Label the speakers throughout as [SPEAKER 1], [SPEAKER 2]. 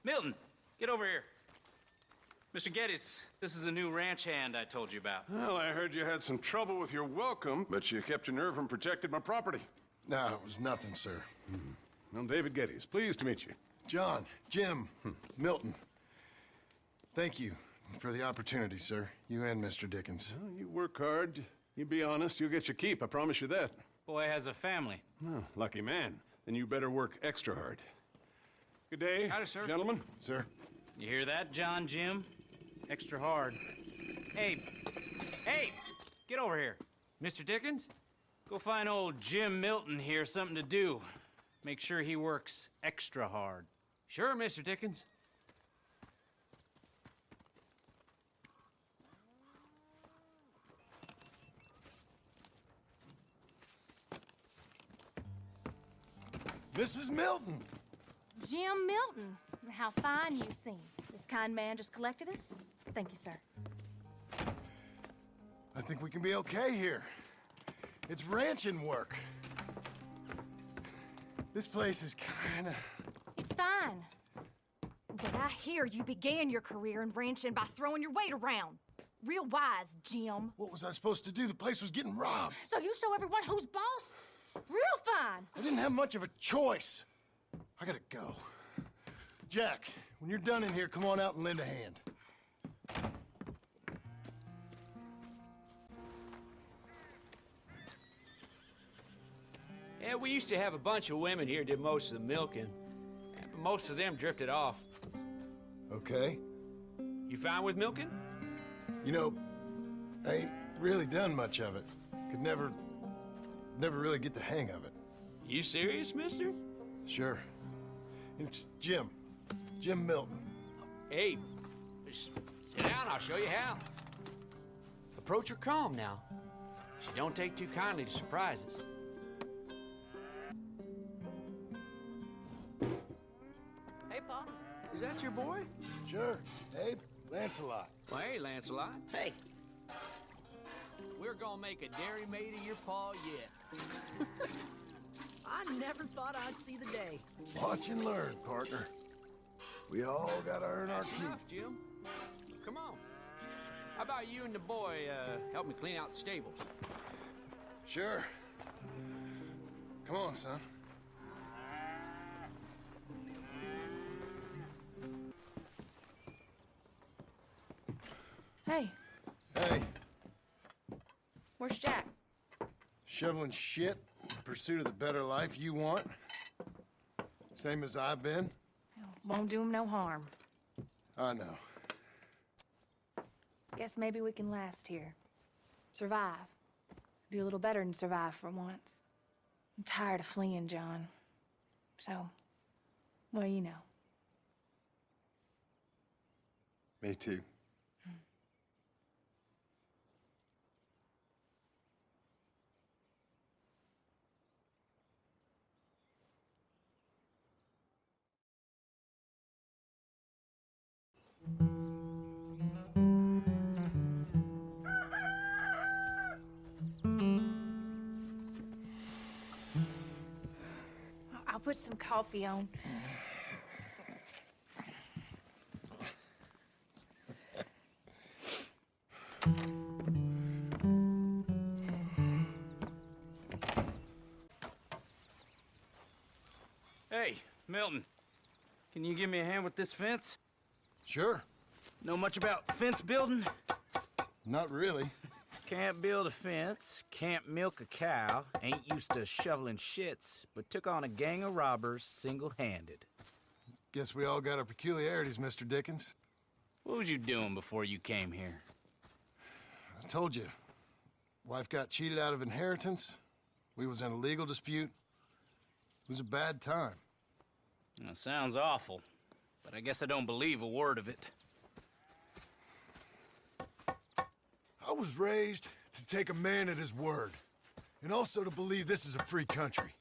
[SPEAKER 1] Milton, get over here. Mr. Geddes, this is the new ranch hand I told you about.
[SPEAKER 2] Well, I heard you had some trouble with your welcome, but you kept your nerve and protected my property.
[SPEAKER 3] No, it was nothing, sir.
[SPEAKER 2] Well, David Geddes, pleased to meet you.
[SPEAKER 3] John, Jim, Milton. Thank you for the opportunity, sir. You and Mr. Dickens.
[SPEAKER 2] Well, you work hard. You be honest, you'll get your keep, I promise you that.
[SPEAKER 1] Boy has a family.
[SPEAKER 2] Oh, lucky man. Then you better work extra hard. Good day,
[SPEAKER 1] Howdy, sir.
[SPEAKER 2] Gentlemen.
[SPEAKER 3] Sir?
[SPEAKER 1] You hear that, John, Jim? Extra hard. Hey, get over here.
[SPEAKER 4] Mr. Dickens?
[SPEAKER 1] Go find old Jim Milton here something to do. Make sure he works extra hard.
[SPEAKER 4] Sure, Mr. Dickens.
[SPEAKER 3] Mrs. Milton!
[SPEAKER 5] Jim Milton. How fine you seem. This kind man just collected us. Thank you, sir.
[SPEAKER 3] I think we can be okay here. It's ranching work. This place is kinda...
[SPEAKER 5] It's fine. But I hear you began your career in ranching by throwing your weight around. Real wise, Jim.
[SPEAKER 3] What was I supposed to do? The place was getting robbed.
[SPEAKER 5] So you show everyone who's boss? Real fine.
[SPEAKER 3] I didn't have much of a choice. I gotta go. Jack, when you're done in here, come on out and lend a hand.
[SPEAKER 4] Yeah, we used to have a bunch of women here did most of the milking. But most of them drifted off.
[SPEAKER 3] Okay.
[SPEAKER 4] You fine with milking?
[SPEAKER 3] You know, I ain't really done much of it. Could never really get the hang of it.
[SPEAKER 4] You serious, mister?
[SPEAKER 3] Sure. It's Jim. Jim Milton.
[SPEAKER 4] Hey, just sit down, I'll show you how. Approach her calm now. She don't take too kindly to surprises. Hey, Pa. Is that your boy?
[SPEAKER 3] Sure. Abe, Lancelot.
[SPEAKER 4] Well, hey, Lancelot. Hey. We're gonna make a dairy maid of your pa yet.
[SPEAKER 6] I never thought I'd see the day.
[SPEAKER 3] Watch and learn, partner. We all gotta earn our
[SPEAKER 4] That's
[SPEAKER 3] keep.
[SPEAKER 4] enough, Jim. Come on. How about you and the boy help me clean out the stables?
[SPEAKER 3] Sure. Come on, son.
[SPEAKER 5] Hey,
[SPEAKER 3] Hey,
[SPEAKER 5] where's Jack?
[SPEAKER 3] shoveling shit in pursuit of the better life you want? Same as I've been?
[SPEAKER 5] Won't do him no harm.
[SPEAKER 3] I know.
[SPEAKER 5] Guess maybe we can last here. Survive. Do a little better than survive for once. I'm tired of fleeing, John. So, well, you know.
[SPEAKER 3] Me too.
[SPEAKER 5] I'll put some coffee on.
[SPEAKER 1] Hey, Milton, can you give me a hand with this fence?
[SPEAKER 3] Sure.
[SPEAKER 1] Know much about fence building?
[SPEAKER 3] Not really.
[SPEAKER 1] Can't build a fence, can't milk a cow, ain't used to shoveling shits, but took on a gang of robbers single-handed.
[SPEAKER 3] Guess we all got our peculiarities, Mr. Dickens.
[SPEAKER 1] What was you doing before you came here?
[SPEAKER 3] I told you. Wife got cheated out of inheritance. We was in a legal dispute. It was a bad time.
[SPEAKER 1] That sounds awful, but I guess I don't believe a word of it.
[SPEAKER 3] I was raised to take a man at his word, and also to believe this is a free country.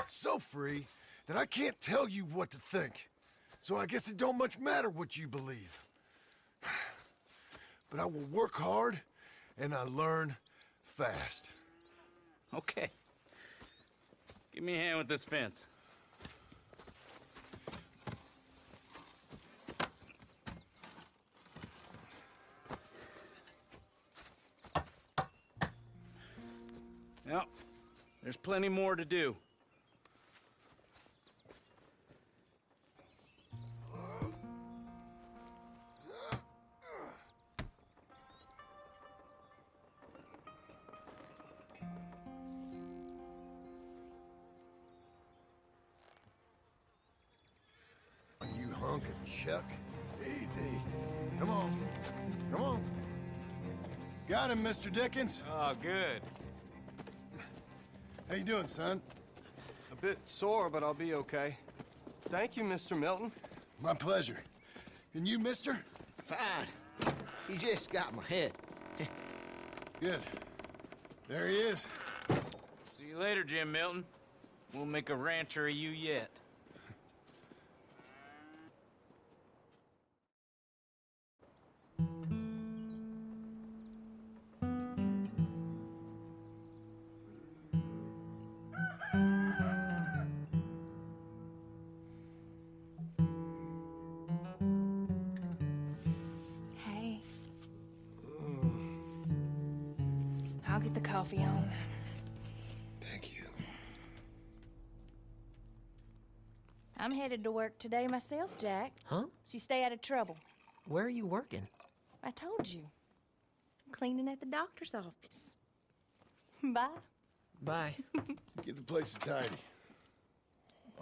[SPEAKER 3] So free that I can't tell you what to think. So I guess it don't much matter what you believe. But I will work hard, and I learn fast.
[SPEAKER 1] Okay. Give me a hand with this fence. No, there's plenty more to do.
[SPEAKER 3] You hunk of chuck. Easy. Come on. Come on. Got him, Mr. Dickens.
[SPEAKER 1] Oh, good.
[SPEAKER 3] How you doing, son?
[SPEAKER 7] A bit sore, but I'll be okay. Thank you, Mr. Milton.
[SPEAKER 3] My pleasure. And you, mister?
[SPEAKER 8] Fine. You just got my head.
[SPEAKER 3] Good. There he is.
[SPEAKER 1] See you later, Jim Milton. We'll make a rancher of you yet.
[SPEAKER 5] Hey. I'll get the coffee on.
[SPEAKER 3] Thank you.
[SPEAKER 5] I'm headed to work today myself, Jack.
[SPEAKER 6] Huh?
[SPEAKER 5] So you stay out of trouble.
[SPEAKER 6] Where are you working?
[SPEAKER 5] I told you. I'm cleaning at the doctor's office. Bye.
[SPEAKER 6] Bye.
[SPEAKER 3] Give the place a tidy.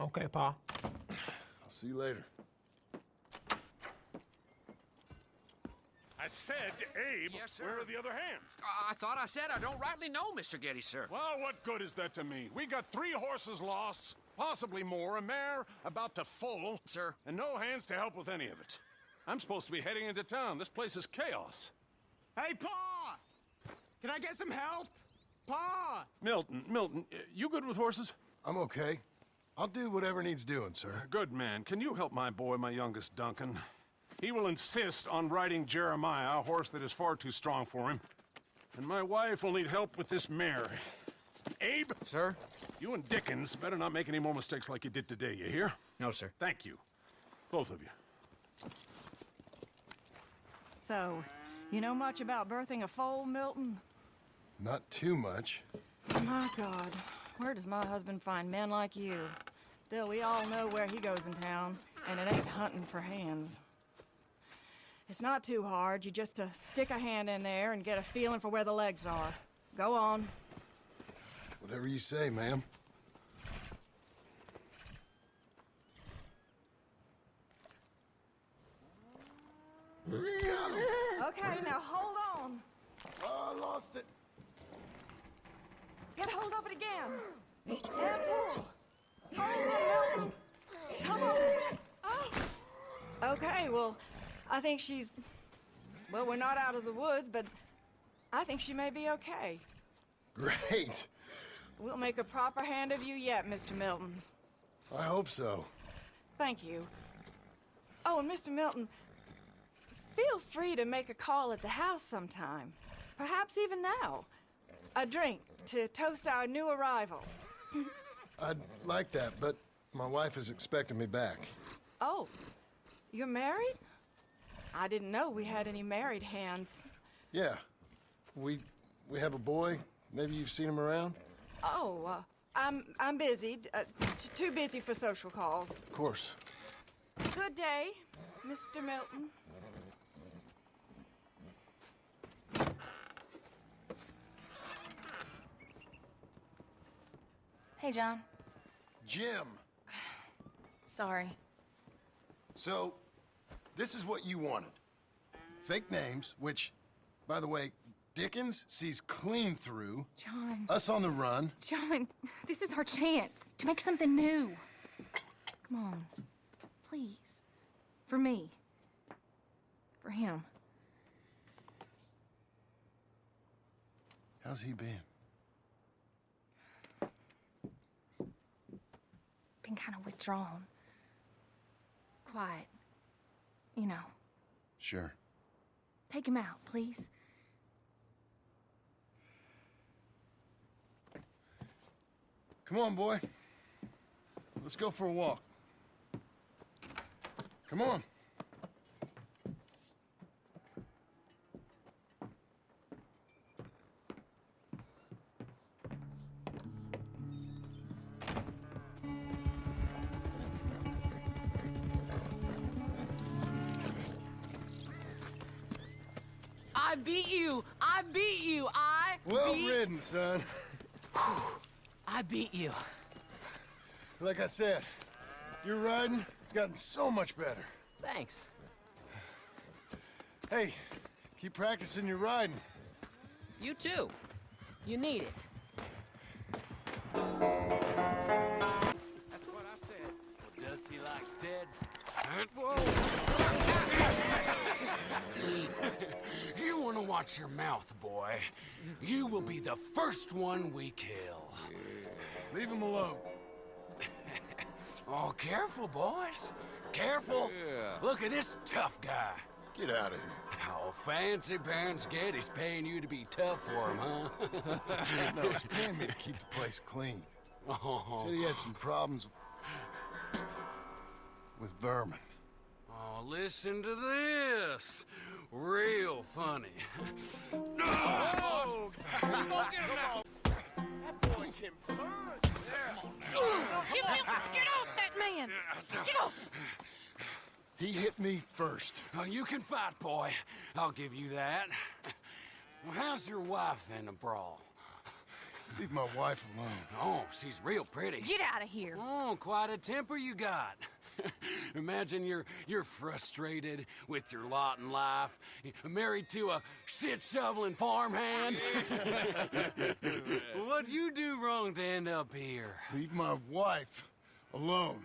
[SPEAKER 6] Okay, Pa.
[SPEAKER 3] I'll see you later.
[SPEAKER 2] I said, Abe,
[SPEAKER 4] Yes, sir.
[SPEAKER 2] where are the other hands?
[SPEAKER 4] I thought I said I don't rightly know, Mr. Getty, sir.
[SPEAKER 2] Well, what good is that to me? We got 3 horses lost, possibly more, a mare about to foal,
[SPEAKER 4] Sir.
[SPEAKER 2] and no hands to help with any of it. I'm supposed to be heading into town. This place is chaos.
[SPEAKER 7] Hey, Pa! Can I get some help? Pa!
[SPEAKER 2] Milton, you good with horses?
[SPEAKER 3] I'm okay. I'll do whatever needs doing, sir.
[SPEAKER 2] Good man. Can you help my boy, my youngest Duncan? He will insist on riding Jeremiah, a horse that is far too strong for him. And my wife will need help with this mare. Abe?
[SPEAKER 4] Sir?
[SPEAKER 2] You and Dickens better not make any more mistakes like you did today, you hear?
[SPEAKER 4] No, sir.
[SPEAKER 2] Thank you. Both of you.
[SPEAKER 9] So, you know much about birthing a foal, Milton?
[SPEAKER 3] Not too much.
[SPEAKER 9] My God, where does my husband find men like you? Still, we all know where he goes in town, and it ain't hunting for hands. It's not too hard. You just stick a hand in there and get a feeling for where the legs are. Go on.
[SPEAKER 3] Whatever you say, ma'am.
[SPEAKER 9] Okay, now hold on.
[SPEAKER 3] Oh, I lost it.
[SPEAKER 9] Get hold of it again. And pull. Hold on, Milton. Come on. Oh. Okay, well, I think she's... Well, we're not out of the woods, but I think she may be okay.
[SPEAKER 3] Great.
[SPEAKER 9] We'll make a proper hand of you yet, Mr. Milton.
[SPEAKER 3] I hope so.
[SPEAKER 9] Thank you. Oh, and Mr. Milton, feel free to make a call at the house sometime. Perhaps even now. A drink to toast our new arrival.
[SPEAKER 3] I'd like that, but my wife is expecting me back.
[SPEAKER 9] Oh, you're married? I didn't know we had any married hands.
[SPEAKER 3] Yeah. We have a boy. Maybe you've seen him around?
[SPEAKER 9] Oh, I'm busy. Too busy for social calls.
[SPEAKER 3] Of course.
[SPEAKER 9] Good day, Mr. Milton.
[SPEAKER 5] Hey, John.
[SPEAKER 3] Jim.
[SPEAKER 5] Sorry.
[SPEAKER 3] So, this is what you wanted. Fake names, which, by the way, Dickens sees clean through.
[SPEAKER 5] John.
[SPEAKER 3] Us on the run.
[SPEAKER 5] John, this is our chance to make something new. Come on. Please. For me. For him.
[SPEAKER 3] How's he been?
[SPEAKER 5] Been kind of withdrawn. Quiet. You know.
[SPEAKER 3] Sure.
[SPEAKER 5] Take him out, please.
[SPEAKER 3] Come on, boy. Let's go for a walk. Come on.
[SPEAKER 10] I beat you! I beat you!
[SPEAKER 3] Well ridden, son.
[SPEAKER 10] I beat you.
[SPEAKER 3] Like I said, your riding, it's gotten so much better.
[SPEAKER 10] Thanks.
[SPEAKER 3] Hey, keep practicing your riding.
[SPEAKER 10] You too. You need it.
[SPEAKER 1] That's what I said. Does he like dead?
[SPEAKER 4] You want to watch your mouth, boy. You will be the first one we kill.
[SPEAKER 3] Leave him alone.
[SPEAKER 4] Oh, careful, boys. Careful. Look at this tough guy.
[SPEAKER 3] Get out of here.
[SPEAKER 4] Oh, fancy pants Getty's paying you to be tough for him, huh?
[SPEAKER 3] No, he's paying me to keep the place clean.
[SPEAKER 4] Oh.
[SPEAKER 3] Said he had some problems with vermin.
[SPEAKER 4] Oh, listen to this. Real funny.
[SPEAKER 7] Oh! That boy can punch.
[SPEAKER 5] Get off that man! Get off!
[SPEAKER 3] He hit me first.
[SPEAKER 4] Oh, you can fight, boy. I'll give you that. Well, how's your wife in a brawl?
[SPEAKER 3] Leave my wife alone.
[SPEAKER 4] Oh, she's real pretty.
[SPEAKER 5] Get out of here!
[SPEAKER 4] Oh, quite a temper you got. Imagine you're frustrated with your lot in life, married to a shit-shoveling farmhand. What'd you do wrong to end up here?
[SPEAKER 3] Leave my wife alone.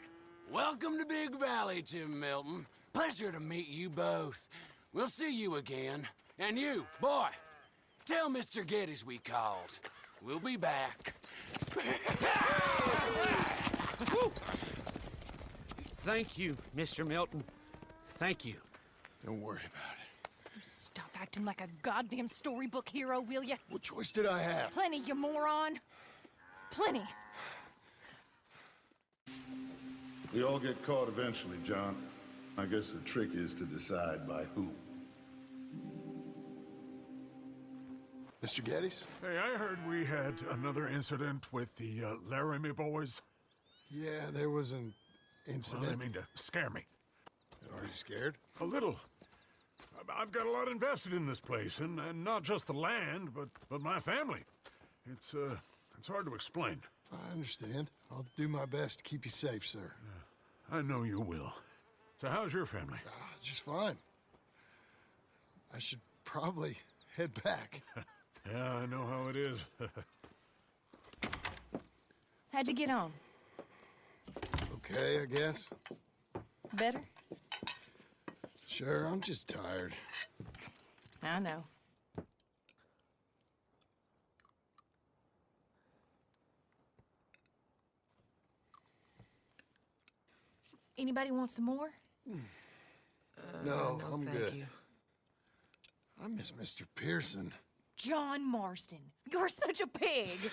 [SPEAKER 4] Welcome to Big Valley, Jim Milton. Pleasure to meet you both. We'll see you again. And you, boy, tell Mr. Geddes we called. We'll be back.
[SPEAKER 8] Thank you, Mr. Milton. Thank you.
[SPEAKER 3] Don't worry about it.
[SPEAKER 5] Stop acting like a goddamn storybook hero, will ya?
[SPEAKER 3] What choice did I have?
[SPEAKER 5] Plenty, you moron. Plenty.
[SPEAKER 11] We all get caught eventually, John. I guess the trick is to decide by who.
[SPEAKER 3] Mr. Geddes?
[SPEAKER 2] Hey, I heard we had another incident with the Laramie boys.
[SPEAKER 3] Yeah, there was an incident.
[SPEAKER 2] Well, I mean to scare me.
[SPEAKER 3] Are you scared?
[SPEAKER 2] A little. I've got a lot invested in this place, and not just the land, but my family. It's hard to explain.
[SPEAKER 3] I understand. I'll do my best to keep you safe, sir.
[SPEAKER 2] I know you will. So how's your family?
[SPEAKER 3] Just fine. I should probably head back.
[SPEAKER 2] Yeah, I know how it is.
[SPEAKER 5] How'd you get on?
[SPEAKER 3] Okay, I guess.
[SPEAKER 5] Better?
[SPEAKER 3] Sure, I'm just tired.
[SPEAKER 5] I know. Anybody want some more?
[SPEAKER 3] No, I'm
[SPEAKER 6] thank
[SPEAKER 3] good.
[SPEAKER 6] you.
[SPEAKER 3] I miss Mr. Pearson.
[SPEAKER 5] John Marston, you're such a pig.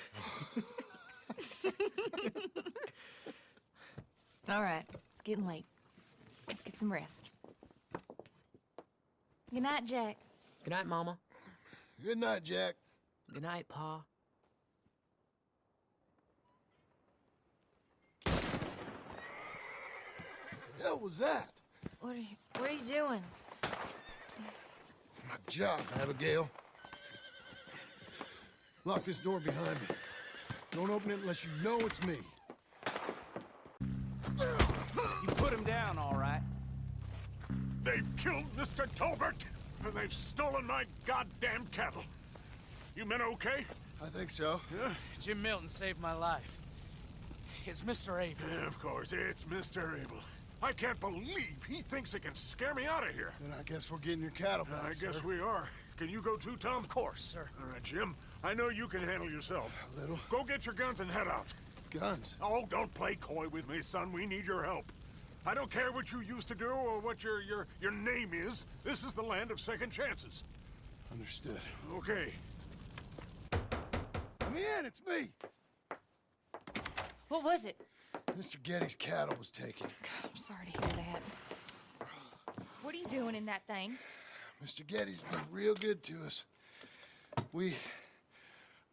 [SPEAKER 5] All right, it's getting late. Let's get some rest. Good night, Jack.
[SPEAKER 6] Good night, Mama.
[SPEAKER 3] Good night, Jack.
[SPEAKER 6] Good night, Pa.
[SPEAKER 3] Hell was that?
[SPEAKER 5] What are you doing?
[SPEAKER 3] My job, Abigail. Lock this door behind me. Don't open it unless you know it's me.
[SPEAKER 1] You put him down, all right.
[SPEAKER 2] They've killed Mr. Tolbert, and they've stolen my goddamn cattle. You men okay?
[SPEAKER 3] I think so.
[SPEAKER 2] Yeah?
[SPEAKER 1] Jim Milton saved my life. It's Mr. Abel.
[SPEAKER 2] Yeah, of course, it's Mr. Abel. I can't believe he thinks he can scare me out of here.
[SPEAKER 3] Then I guess we're getting your cattle back,
[SPEAKER 2] I guess
[SPEAKER 3] sir.
[SPEAKER 2] we are. Can you go too, Tom?
[SPEAKER 1] Of course, sir.
[SPEAKER 2] All right, Jim. I know you can handle yourself.
[SPEAKER 3] A little.
[SPEAKER 2] Go get your guns and head out.
[SPEAKER 3] Guns?
[SPEAKER 2] Oh, don't play coy with me, son. We need your help. I don't care what you used to do or what your name is. This is the land of second chances.
[SPEAKER 3] Understood.
[SPEAKER 2] Okay.
[SPEAKER 3] Let me in, it's me!
[SPEAKER 5] What was it?
[SPEAKER 3] Mr. Geddes' cattle was taken.
[SPEAKER 5] I'm sorry to hear that. What are you doing in that thing?
[SPEAKER 3] Mr. Geddes been real good to us.
[SPEAKER 5] What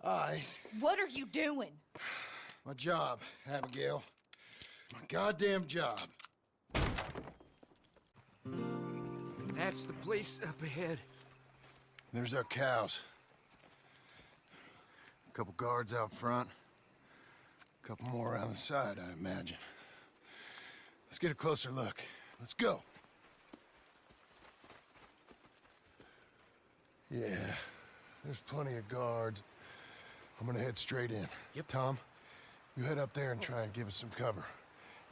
[SPEAKER 5] are you doing?
[SPEAKER 3] My job, Abigail. My goddamn job.
[SPEAKER 8] That's the place up ahead.
[SPEAKER 3] There's our cows. A couple guards out front. A couple more around the side, I imagine. Let's get a closer look. Let's go. Yeah, there's plenty of guards. I'm gonna head straight in. Yep. Tom, you head up there and try and give us some cover.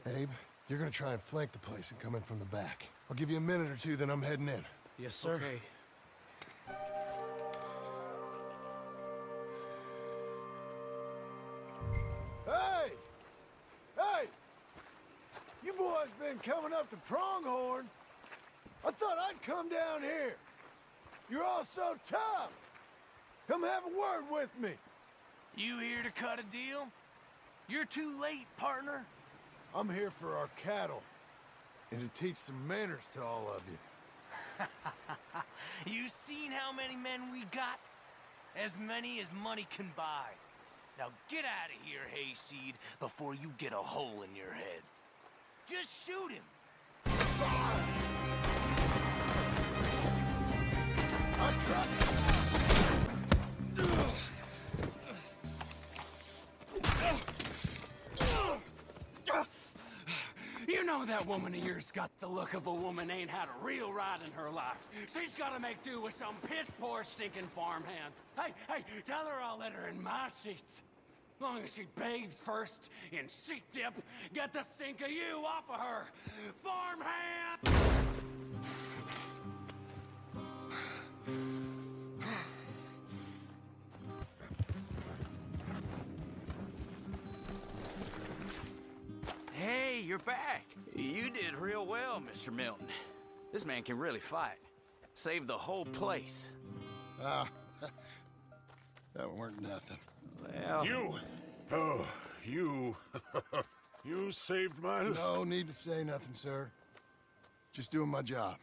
[SPEAKER 3] Abe, you're gonna try and flank the place and come in from the back. I'll give you a minute or two, then I'm heading in.
[SPEAKER 8] Yes, sir.
[SPEAKER 6] Okay.
[SPEAKER 3] Hey! Hey! You boys been coming up to Pronghorn. I thought I'd come down here. You're all so tough. Come have a word with me.
[SPEAKER 4] You here to cut a deal? You're too late, partner.
[SPEAKER 3] I'm here for our cattle. And to teach some manners to all of you.
[SPEAKER 4] You seen how many men we got? As many as money can buy. Now get out of here, Hayseed, before you get a hole in your head. Just shoot him.
[SPEAKER 3] I tried.
[SPEAKER 4] You know that woman of yours got the look of a woman ain't had a real ride in her life. She's gotta make do with some piss-poor stinking farmhand. Hey, tell her I'll let her in my sheets. Long as she bathes first in sheep dip, get the stink of you off of her. Farmhand!
[SPEAKER 1] Hey, you're back. You did real well, Mr. Milton. This man can really fight. Saved the whole place.
[SPEAKER 3] That weren't nothing.
[SPEAKER 1] Well...
[SPEAKER 2] You! Oh, you... you saved my life.
[SPEAKER 3] No need to say nothing, sir. Just doing my job.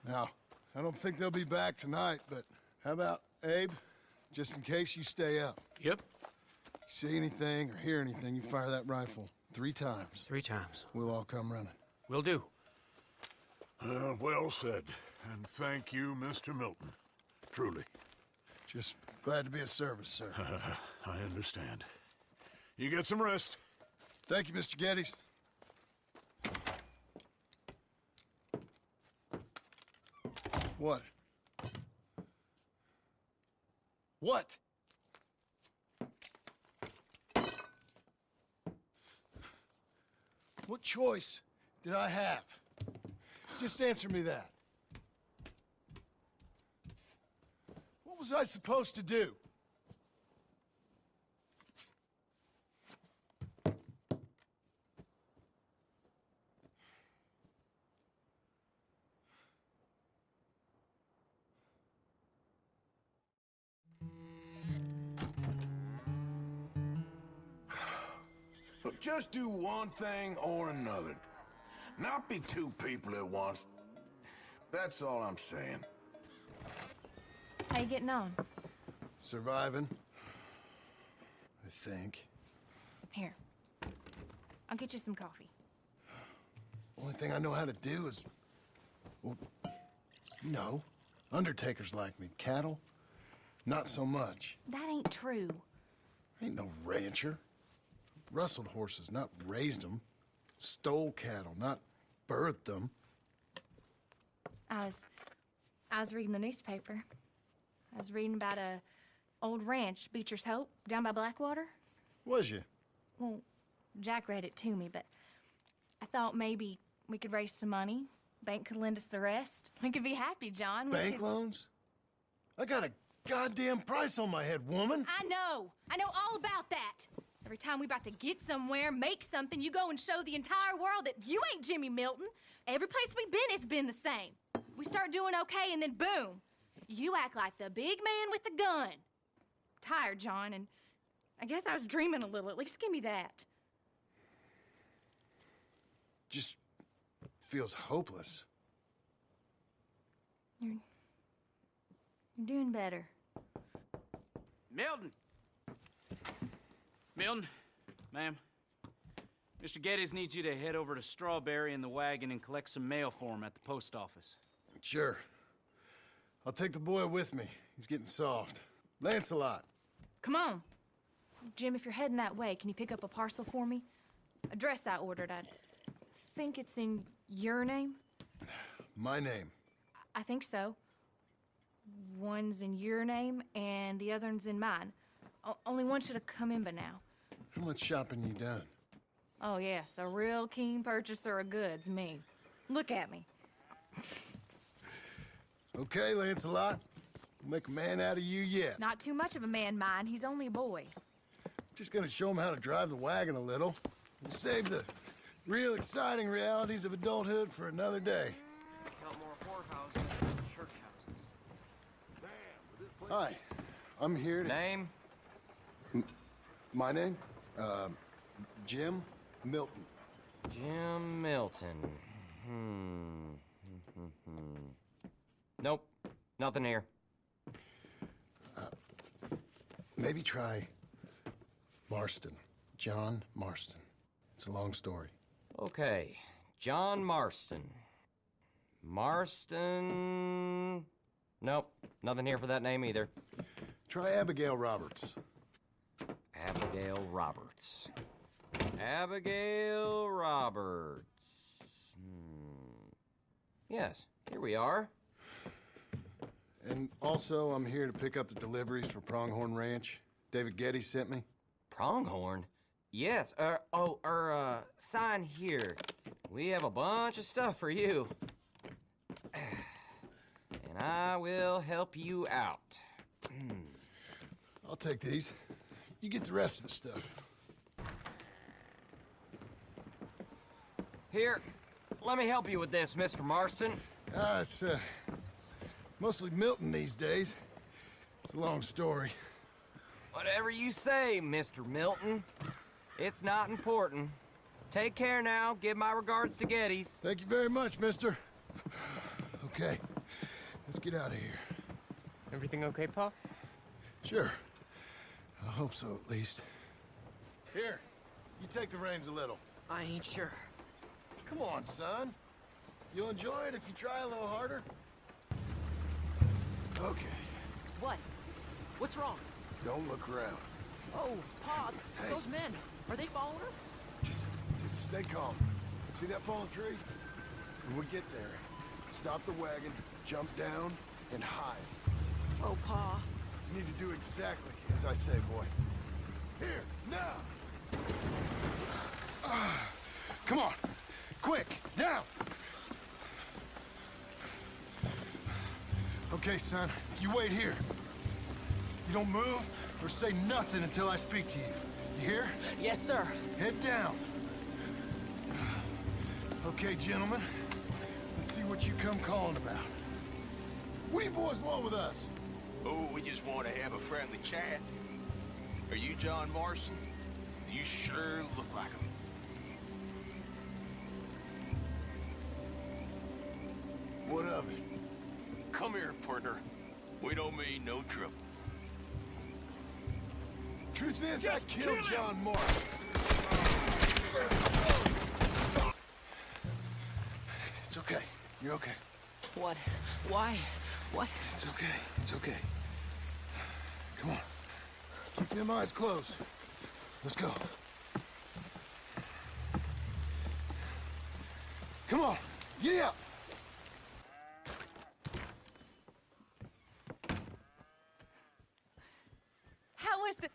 [SPEAKER 3] Now, I don't think they'll be back tonight, but how about, Abe? Just in case you stay up.
[SPEAKER 8] Yep.
[SPEAKER 3] See anything or hear anything, you fire that rifle 3 times.
[SPEAKER 8] 3 times.
[SPEAKER 3] We'll all come running.
[SPEAKER 8] Will do.
[SPEAKER 2] Well said. And thank you, Mr. Milton. Truly.
[SPEAKER 3] Just glad to be of service, sir.
[SPEAKER 2] I understand. You get some rest.
[SPEAKER 3] Thank you, Mr. Geddes. What? What? What choice did I have? Just answer me that. What was I supposed to do?
[SPEAKER 12] Look, just do one thing or another. Not be 2 people at once. That's all I'm saying.
[SPEAKER 5] How you getting on?
[SPEAKER 3] Surviving. I think.
[SPEAKER 5] Here. I'll get you some coffee.
[SPEAKER 3] Only thing I know how to do is... Well, you know, undertakers like me. Cattle, not so much.
[SPEAKER 5] That ain't true.
[SPEAKER 3] Ain't no rancher. Rustled horses, not raised them. Stole cattle, not birthed them.
[SPEAKER 5] I was reading the newspaper. I was reading about a old ranch, Beecher's Hope, down by Blackwater.
[SPEAKER 3] Was you?
[SPEAKER 5] Well, Jack read it to me, but I thought maybe we could raise some money. Bank could lend us the rest. We could be happy, John.
[SPEAKER 3] Bank loans? I got a goddamn price on my head, woman.
[SPEAKER 5] I know all about that. Every time we about to get somewhere, make something, you go and show the entire world that you ain't Jimmy Milton. Every place we've been, it's been the same. We start doing okay, and then boom. You act like the big man with the gun. Tired, John, and I guess I was dreaming a little. At least give me that.
[SPEAKER 3] Just feels hopeless.
[SPEAKER 5] You're doing better.
[SPEAKER 1] Milton! Milton, ma'am. Mr. Geddes needs you to head over to Strawberry in the wagon and collect some mail for him at the post office.
[SPEAKER 3] Sure. I'll take the boy with me. He's getting soft. Lancelot.
[SPEAKER 5] Come on. Jim, if you're heading that way, can you pick up a parcel for me? A dress I ordered. I think it's in your name?
[SPEAKER 3] My name.
[SPEAKER 5] I think so. One's in your name, and the other one's in mine. Only one should have come in by now.
[SPEAKER 3] How much shopping you done?
[SPEAKER 5] Oh, yes, a real keen purchaser of goods, me. Look at me.
[SPEAKER 3] Okay, Lancelot. We'll make a man out of you yet.
[SPEAKER 5] Not too much of a man, mine. He's only a boy.
[SPEAKER 3] Just gonna show him how to drive the wagon a little. We'll save the real exciting realities of adulthood for another day.
[SPEAKER 10] Count more whorehouses than church houses.
[SPEAKER 3] Hi, I'm here to...
[SPEAKER 10] Name?
[SPEAKER 3] My name? Jim Milton.
[SPEAKER 10] Jim Milton. Nope, nothing here.
[SPEAKER 3] Maybe try Marston. John Marston. It's a long story.
[SPEAKER 10] Okay, John Marston. Marston... Nope, nothing here for that name either.
[SPEAKER 3] Try Abigail Roberts.
[SPEAKER 10] Abigail Roberts. Abigail Roberts. Yes, here we are.
[SPEAKER 3] And also, I'm here to pick up the deliveries for Pronghorn Ranch. David Getty sent me.
[SPEAKER 10] Pronghorn? Yes, sign here. We have a bunch of stuff for you. And I will help you out.
[SPEAKER 3] I'll take these. You get the rest of the stuff.
[SPEAKER 10] Here, let me help you with this, Mr. Marston.
[SPEAKER 3] It's, mostly Milton these days. It's a long story.
[SPEAKER 10] Whatever you say, Mr. Milton. It's not important. Take care now. Give my regards to Geddes.
[SPEAKER 3] Thank you very much, mister. Okay, let's get out of here.
[SPEAKER 6] Everything okay, Pa?
[SPEAKER 3] Sure. I hope so, at least. Here, you take the reins a little.
[SPEAKER 6] I ain't sure.
[SPEAKER 3] Come on, son. You'll enjoy it if you try a little harder. Okay.
[SPEAKER 6] What? What's wrong?
[SPEAKER 3] Don't look around.
[SPEAKER 6] Oh, Pa,
[SPEAKER 3] Hey.
[SPEAKER 6] those men. Are they following us?
[SPEAKER 3] Just stay calm. See that fallen tree? When we get there, stop the wagon, jump down, and hide.
[SPEAKER 6] Oh, Pa.
[SPEAKER 3] You need to do exactly as I say, boy. Here, now! Come on! Quick, down! Okay, son, you wait here. You don't move or say nothing until I speak to you. You hear?
[SPEAKER 6] Yes, sir.
[SPEAKER 3] Head down. Okay, gentlemen. Let's see what you come calling about. What do you boys want with us?
[SPEAKER 13] Oh, we just want to have a friendly chat. Are you John Marston? You sure look like him.
[SPEAKER 3] What of it?
[SPEAKER 13] Come here, partner. We don't mean no trouble.
[SPEAKER 3] Truth is,
[SPEAKER 13] Just
[SPEAKER 3] I killed
[SPEAKER 13] kill him.
[SPEAKER 3] John Marston. It's okay. You're okay.
[SPEAKER 6] What? Why? What?
[SPEAKER 3] It's okay. It's okay. Come on. Keep them eyes closed. Let's go. Come on. Giddy up.
[SPEAKER 5] How was the...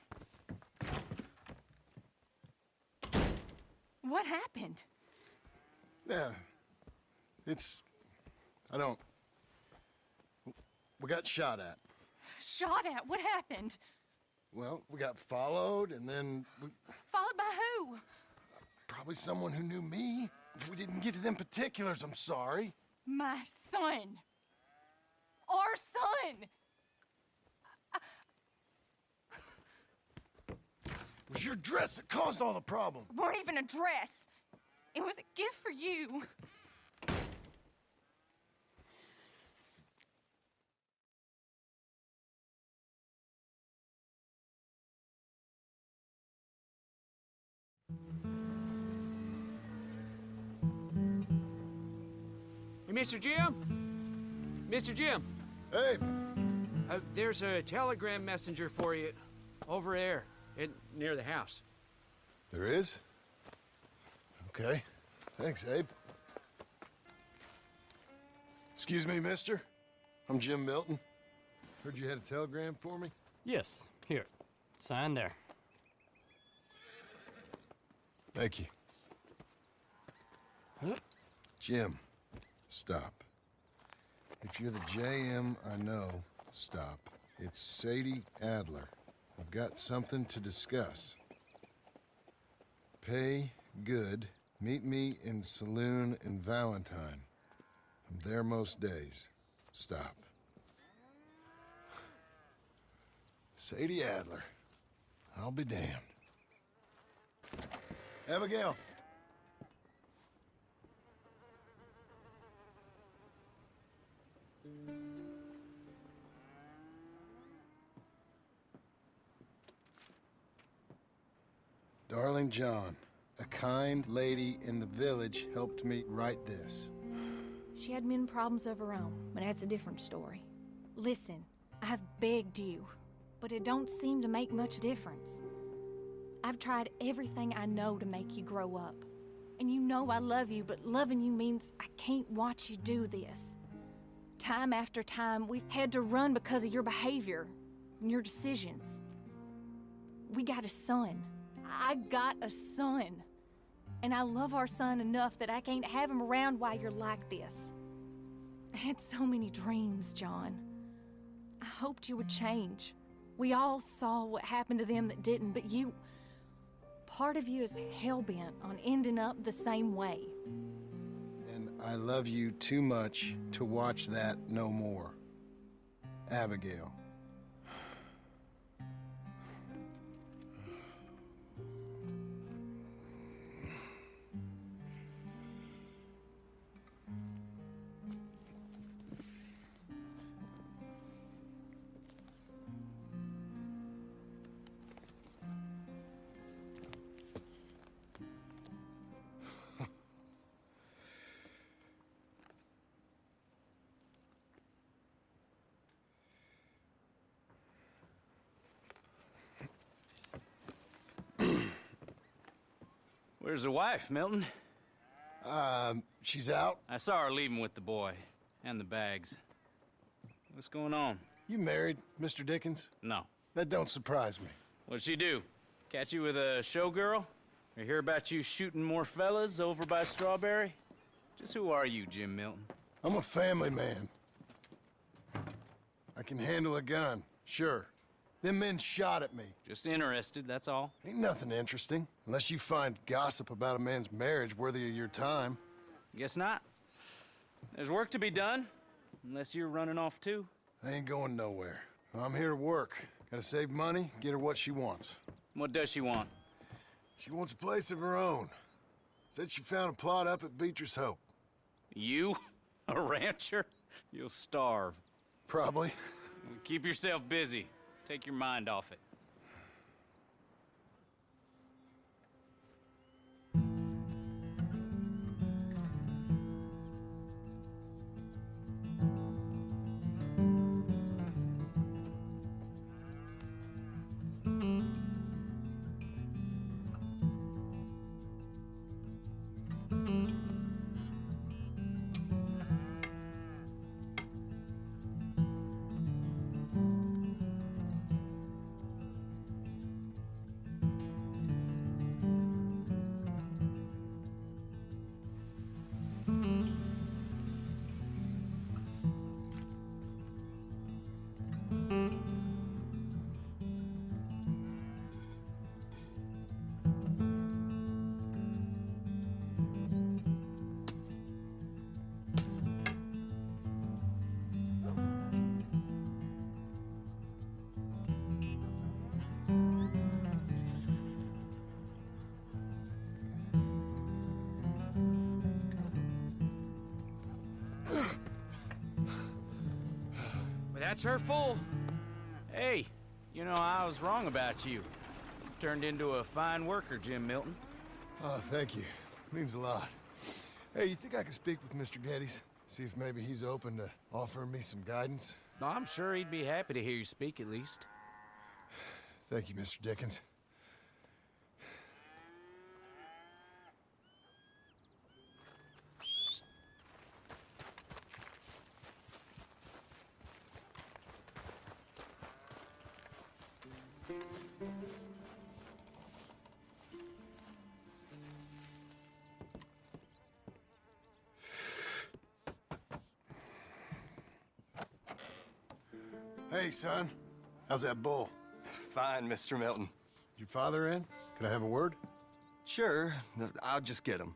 [SPEAKER 5] What happened?
[SPEAKER 3] Yeah. I don't... We got shot at.
[SPEAKER 5] Shot at? What happened?
[SPEAKER 3] Well, we got followed, and then
[SPEAKER 5] Followed by who?
[SPEAKER 3] probably someone who knew me. If we didn't get to them particulars, I'm sorry.
[SPEAKER 5] My son. Our son.
[SPEAKER 3] It was your dress that caused all the problem.
[SPEAKER 5] It weren't even a dress. It was a gift for you.
[SPEAKER 8] Hey, Mr. Jim? Mr. Jim,
[SPEAKER 3] Hey!
[SPEAKER 8] There's a telegram messenger for you over there, near the house.
[SPEAKER 3] There is? Okay. Thanks, Abe. Excuse me, mister? I'm Jim Milton. Heard you had a telegram for me?
[SPEAKER 14] Yes. Here. Sign there.
[SPEAKER 3] Thank you. Jim, stop. If you're the JM I know, stop. It's Sadie Adler. I've got something to discuss. Pay good. Meet me in Saloon in Valentine. I'm there most days. Stop. Sadie Adler. I'll be damned. Abigail. Darling John, a kind lady in the village helped me write this.
[SPEAKER 5] She had men problems of her own, but that's a different story. Listen, I have begged you, but it don't seem to make much difference. I've tried everything I know to make you grow up. And you know I love you, but loving you means I can't watch you do this. Time after time, we've had to run because of your behavior and your decisions. We got a son. I got a son. And I love our son enough that I can't have him around while you're like this. I had so many dreams, John. I hoped you would change. We all saw what happened to them that didn't, but you... Part of you is hell-bent on ending up the same way.
[SPEAKER 3] And I love you too much to watch that no more. Abigail.
[SPEAKER 1] Where's the wife, Milton?
[SPEAKER 3] She's out.
[SPEAKER 1] I saw her leaving with the boy. And the bags. What's going on?
[SPEAKER 3] You married, Mr. Dickens?
[SPEAKER 1] No.
[SPEAKER 3] That don't surprise me.
[SPEAKER 1] What'd she do? Catch you with a showgirl? Or hear about you shooting more fellas over by Strawberry? Just who are you, Jim Milton?
[SPEAKER 3] I'm a family man. I can handle a gun, sure. Them men shot at me.
[SPEAKER 1] Just interested, that's all.
[SPEAKER 3] Ain't nothing interesting, unless you find gossip about a man's marriage worthy of your time.
[SPEAKER 1] Guess not. There's work to be done, unless you're running off too.
[SPEAKER 3] I ain't going nowhere. I'm here to work. Gotta save money, get her what she wants.
[SPEAKER 1] What does she want?
[SPEAKER 3] She wants a place of her own. Said she found a plot up at Beecher's Hope.
[SPEAKER 1] You? A rancher? You'll starve.
[SPEAKER 3] Probably.
[SPEAKER 1] Keep yourself busy. Take your mind off it.
[SPEAKER 8] That's her full.
[SPEAKER 1] Hey, you know, I was wrong about you. Turned into a fine worker, Jim Milton.
[SPEAKER 3] Oh, thank you. Means a lot. Hey, you think I could speak with Mr. Geddes? See if maybe he's open to offering me some guidance.
[SPEAKER 1] No, I'm sure he'd be happy to hear you speak at least.
[SPEAKER 3] Thank you, Mr. Dickens. Hey, son. How's that bull?
[SPEAKER 15] Fine, Mr. Milton.
[SPEAKER 3] Your father in? Could I have a word?
[SPEAKER 15] Sure, I'll just get him.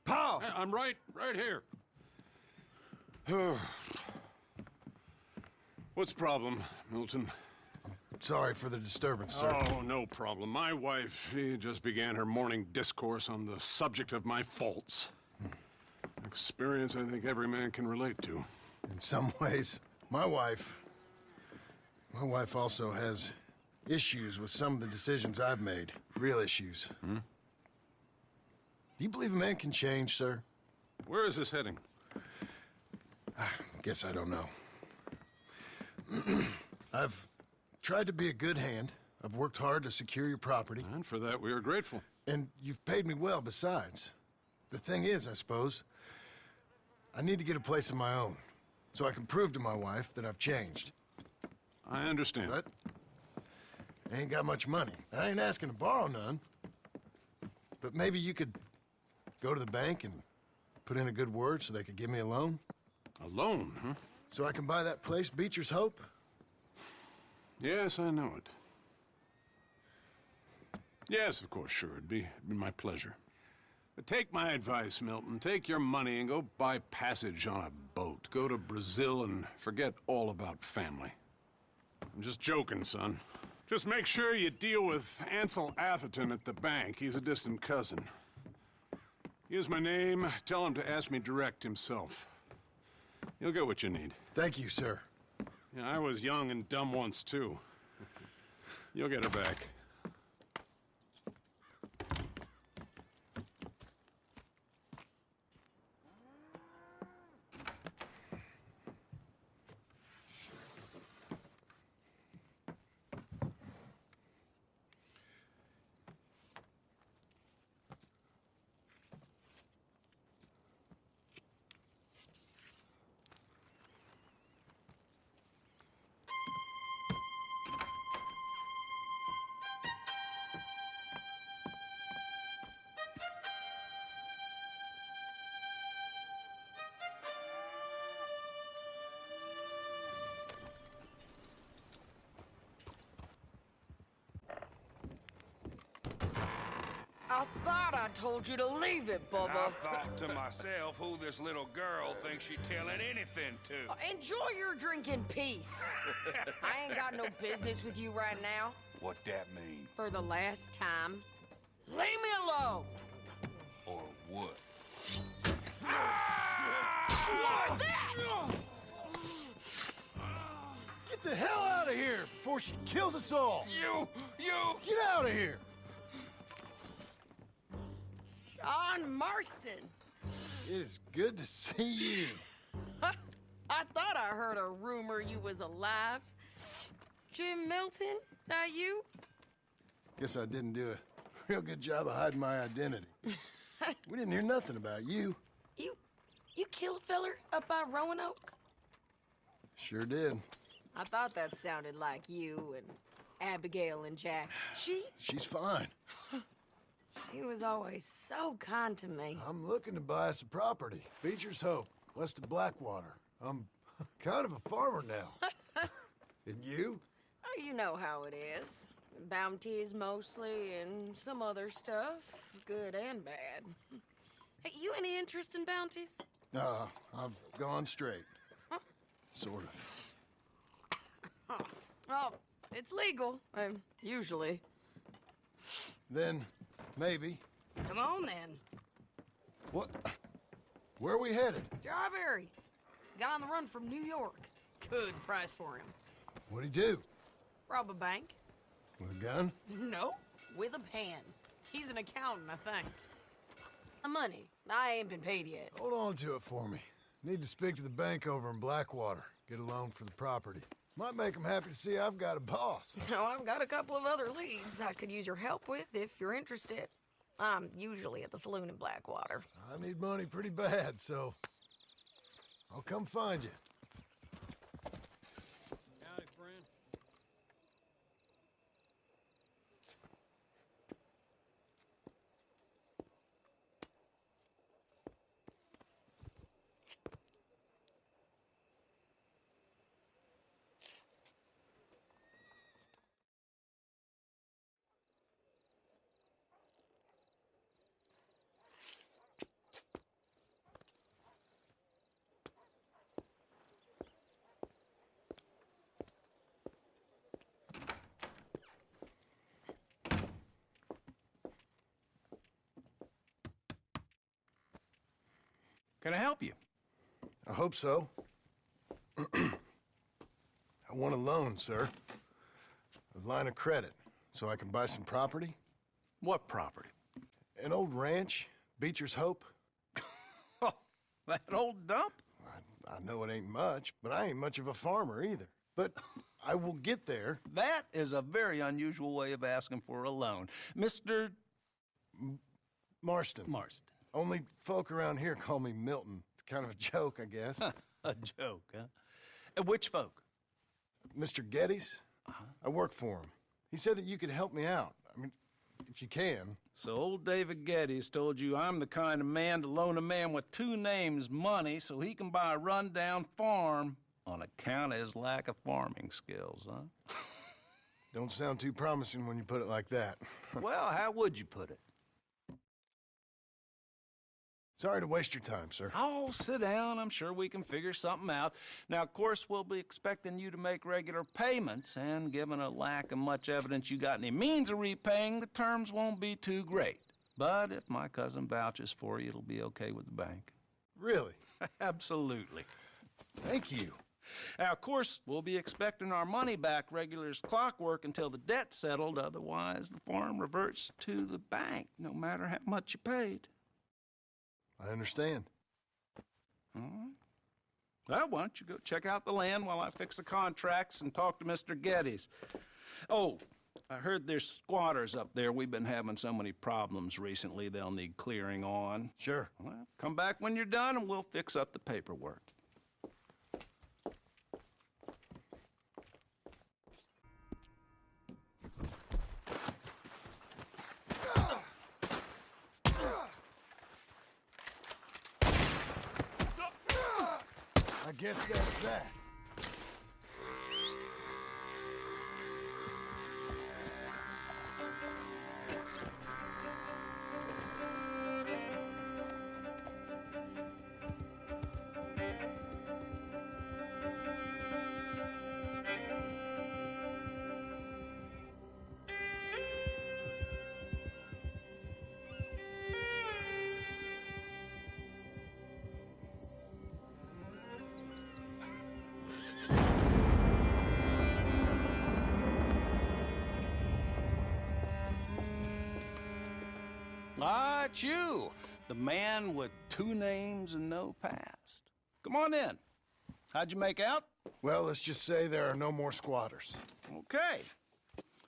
[SPEAKER 2] Pa! I'm right here. What's the problem, Milton?
[SPEAKER 3] Sorry for the disturbance, sir.
[SPEAKER 2] Oh, no problem. My wife, she just began her morning discourse on the subject of my faults. Experience I think every man can relate to.
[SPEAKER 3] In some ways, my wife also has issues with some of the decisions I've made. Real issues.
[SPEAKER 2] Hmm?
[SPEAKER 3] Do you believe a man can change, sir?
[SPEAKER 2] Where is this heading?
[SPEAKER 3] Guess I don't know. I've tried to be a good hand. I've worked hard to secure your property.
[SPEAKER 2] And for that, we are grateful.
[SPEAKER 3] And you've paid me well besides. The thing is, I suppose, I need to get a place of my own, so I can prove to my wife that I've changed.
[SPEAKER 2] I understand.
[SPEAKER 3] But I ain't got much money. I ain't asking to borrow none. But maybe you could go to the bank and put in a good word so they could give me a loan.
[SPEAKER 2] A loan, huh?
[SPEAKER 3] So I can buy that place, Beecher's Hope?
[SPEAKER 2] Yes, I know it. Yes, of course, sure. It'd be my pleasure. But take my advice, Milton. Take your money and go buy passage on a boat. Go to Brazil and forget all about family. I'm just joking, son. Just make sure you deal with Ansel Atherton at the bank. He's a distant cousin. Here's my name. Tell him to ask me direct himself. You'll get what you need.
[SPEAKER 3] Thank you, sir.
[SPEAKER 2] Yeah, I was young and dumb once, too. You'll get it back.
[SPEAKER 6] I thought I told you to leave it, Bubba.
[SPEAKER 16] I thought to myself who this little girl thinks she telling anything to.
[SPEAKER 6] Enjoy your drink in peace. I ain't got no business with you right now.
[SPEAKER 16] What that mean?
[SPEAKER 6] For the last time, leave me alone.
[SPEAKER 16] Or what?
[SPEAKER 6] Like that!
[SPEAKER 3] Get the hell out of here before she kills us all!
[SPEAKER 16] You!
[SPEAKER 3] Get out of here!
[SPEAKER 6] John Marston.
[SPEAKER 3] It is good to see you.
[SPEAKER 6] I thought I heard a rumor you was alive. Jim Milton, that you?
[SPEAKER 3] Guess I didn't do a real good job of hiding my identity. We didn't hear nothing about you.
[SPEAKER 6] You kill a feller up by Roanoke?
[SPEAKER 3] Sure did.
[SPEAKER 6] I thought that sounded like you and Abigail and Jack.
[SPEAKER 3] She's fine.
[SPEAKER 6] She was always so kind to me.
[SPEAKER 3] I'm looking to buy us a property. Beecher's Hope, west of Blackwater. I'm kind of a farmer now. And you?
[SPEAKER 6] Oh, you know how it is. Bounties mostly, and some other stuff, good and bad. Hey, you any interest in bounties?
[SPEAKER 3] I've gone straight. Sort of.
[SPEAKER 6] Oh, it's legal, usually.
[SPEAKER 3] Then, maybe.
[SPEAKER 6] Come on, then.
[SPEAKER 3] What? Where are we headed?
[SPEAKER 6] Strawberry. Got on the run from New York. Good price for him.
[SPEAKER 3] What'd he do?
[SPEAKER 6] Rob a bank.
[SPEAKER 3] With a gun?
[SPEAKER 6] No, with a pen. He's an accountant, I think. The money. I ain't been paid yet.
[SPEAKER 3] Hold on to it for me. Need to speak to the bank over in Blackwater. Get a loan for the property. Might make them happy to see I've got a boss.
[SPEAKER 6] So I've got a couple of other leads I could use your help with if you're interested. I'm usually at the saloon in Blackwater.
[SPEAKER 3] I need money pretty bad, so I'll come find you.
[SPEAKER 8] Howdy, friend.
[SPEAKER 2] Can I help you?
[SPEAKER 3] I hope so. I want a loan, sir. A line of credit, so I can buy some property.
[SPEAKER 2] What property?
[SPEAKER 3] An old ranch, Beecher's Hope.
[SPEAKER 2] That old dump?
[SPEAKER 3] I know it ain't much, but I ain't much of a farmer either. But I will get there.
[SPEAKER 17] That is a very unusual way of asking for a loan. Mr.
[SPEAKER 3] Marston.
[SPEAKER 17] Marston.
[SPEAKER 3] Only folk around here call me Milton. It's kind of a joke, I guess.
[SPEAKER 17] A joke, huh? Which folk?
[SPEAKER 3] Mr. Geddes. I work for him. He said that you could help me out. I mean, if you can.
[SPEAKER 17] So old David Geddes told you I'm the kind of man to loan a man with two names money so he can buy a rundown farm on account of his lack of farming skills, huh?
[SPEAKER 3] Don't sound too promising when you put it like that.
[SPEAKER 17] Well, how would you put it?
[SPEAKER 3] Sorry to waste your time, sir.
[SPEAKER 17] Oh, sit down. I'm sure we can figure something out. Now, of course, we'll be expecting you to make regular payments, and given a lack of much evidence you got any means of repaying, the terms won't be too great. But if my cousin vouches for you, it'll be okay with the bank.
[SPEAKER 3] Really?
[SPEAKER 17] Absolutely.
[SPEAKER 3] Thank you.
[SPEAKER 17] Now, of course, we'll be expecting our money back regular as clockwork until the debt's settled. Otherwise, the farm reverts to the bank, no matter how much you paid.
[SPEAKER 3] I understand.
[SPEAKER 17] All right. Well, why don't you go check out the land while I fix the contracts and talk to Mr. Geddes. Oh, I heard there's squatters up there. We've been having so many problems recently, they'll need clearing on.
[SPEAKER 3] Sure.
[SPEAKER 17] Well, come back when you're done and we'll fix up the paperwork.
[SPEAKER 3] I guess that's that.
[SPEAKER 17] Ah, it's you, the man with two names and no past. Come on in. How'd you make out?
[SPEAKER 3] Well, let's just say there are no more squatters.
[SPEAKER 17] Okay.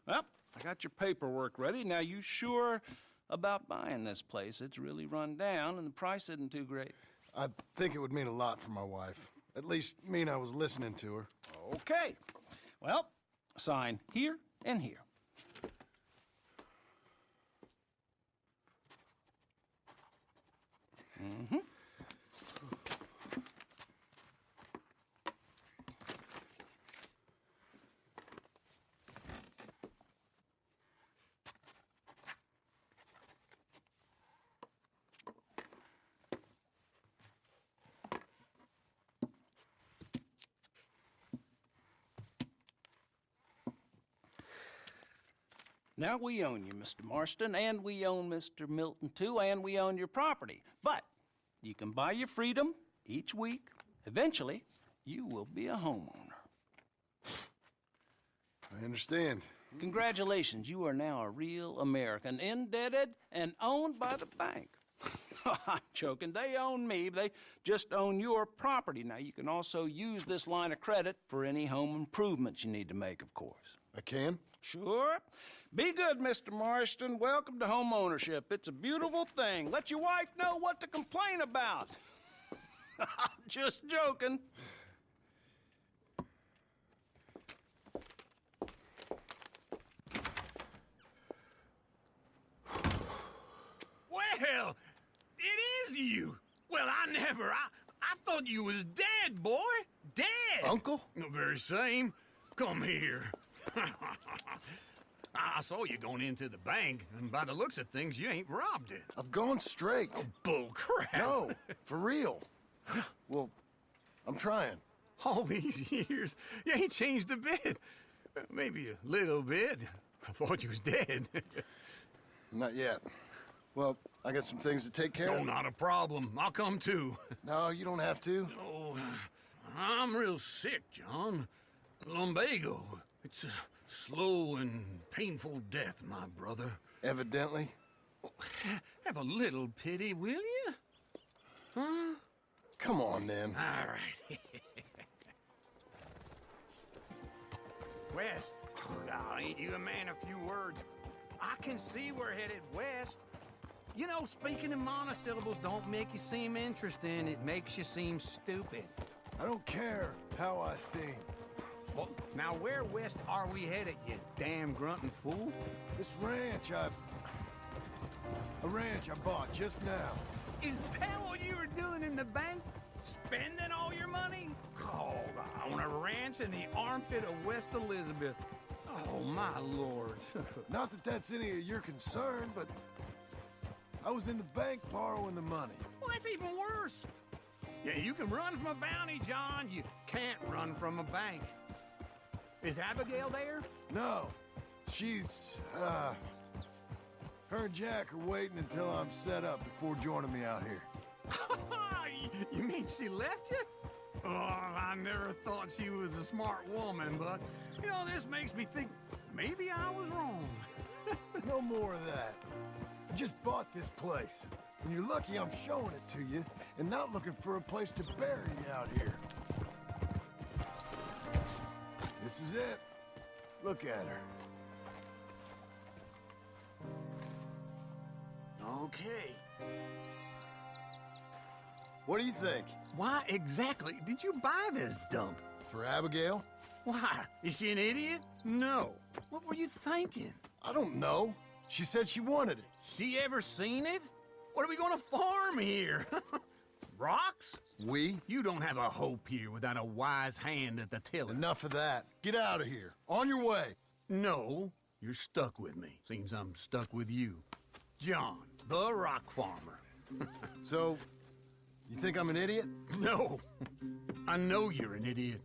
[SPEAKER 17] Well, I got your paperwork ready. Now, you sure about buying this place? It's really run down, and the price isn't too great.
[SPEAKER 3] I think it would mean a lot for my wife. At least mean I was listening to her.
[SPEAKER 17] Okay. Well, sign here and here. Mm-hmm. Now we own you, Mr. Marston, and we own Mr. Milton, too, and we own your property. But you can buy your freedom each week. Eventually, you will be a homeowner.
[SPEAKER 3] I understand.
[SPEAKER 17] Congratulations, you are now a real American, indebted and owned by the bank. I'm joking. They own me. They just own your property. Now, you can also use this line of credit for any home improvements you need to make, of course.
[SPEAKER 3] I can?
[SPEAKER 17] Sure. Be good, Mr. Marston. Welcome to home ownership. It's a beautiful thing. Let your wife know what to complain about. I'm just joking.
[SPEAKER 18] Well, it is you. Well, I thought you was dead, boy. Dead.
[SPEAKER 3] Uncle?
[SPEAKER 18] The very same. Come here. I saw you going into the bank, and by the looks of things, you ain't robbed it.
[SPEAKER 3] I've gone straight.
[SPEAKER 18] Oh, bull crap.
[SPEAKER 3] No, for real. Well, I'm trying.
[SPEAKER 18] All these years, you ain't changed a bit. Maybe a little bit. I thought you was dead.
[SPEAKER 3] Not yet. Well, I got some things to take care of.
[SPEAKER 18] No, not a problem. I'll come too.
[SPEAKER 3] No, you don't have to.
[SPEAKER 18] Oh, I'm real sick, John. Lumbago. It's a slow and painful death, my brother.
[SPEAKER 3] Evidently.
[SPEAKER 18] Have a little pity, will you? Huh?
[SPEAKER 3] Come on, then.
[SPEAKER 18] All right. West. Oh, now, ain't you a man of few words? I can see we're headed west. You know, speaking in monosyllables don't make you seem interesting. It makes you seem stupid.
[SPEAKER 3] I don't care how I sing.
[SPEAKER 18] Well, now where west are we headed, you damn grunting fool?
[SPEAKER 3] This ranch I bought just now.
[SPEAKER 18] Is that what you were doing in the bank? Spending all your money? Oh, on a ranch in the armpit of West Elizabeth. Oh, my lord.
[SPEAKER 3] Not that that's any of your concern, but I was in the bank borrowing the money.
[SPEAKER 18] Well, that's even worse. Yeah, you can run from a bounty, John. You can't run from a bank. Is Abigail there?
[SPEAKER 3] No. She's, her and Jack are waiting until I'm set up before joining me out here.
[SPEAKER 18] You mean she left you? Oh, I never thought she was a smart woman, but, you know, this makes me think maybe I was wrong.
[SPEAKER 3] No more of that. I just bought this place. And you're lucky I'm showing it to you and not looking for a place to bury you out here. This is it. Look at her.
[SPEAKER 18] Okay.
[SPEAKER 3] What do you think?
[SPEAKER 18] Why exactly did you buy this dump?
[SPEAKER 3] For Abigail?
[SPEAKER 18] Why? Is she an idiot? No. What were you thinking?
[SPEAKER 3] I don't know. She said she wanted it.
[SPEAKER 18] She ever seen it? What are we gonna farm here? Rocks?
[SPEAKER 3] We?
[SPEAKER 18] You don't have a hope here without a wise hand at the tiller.
[SPEAKER 3] Enough of that. Get out of here. On your way.
[SPEAKER 18] No, you're stuck with me. Seems I'm stuck with you. John, the rock farmer.
[SPEAKER 3] So, you think I'm an idiot?
[SPEAKER 18] No. I know you're an idiot.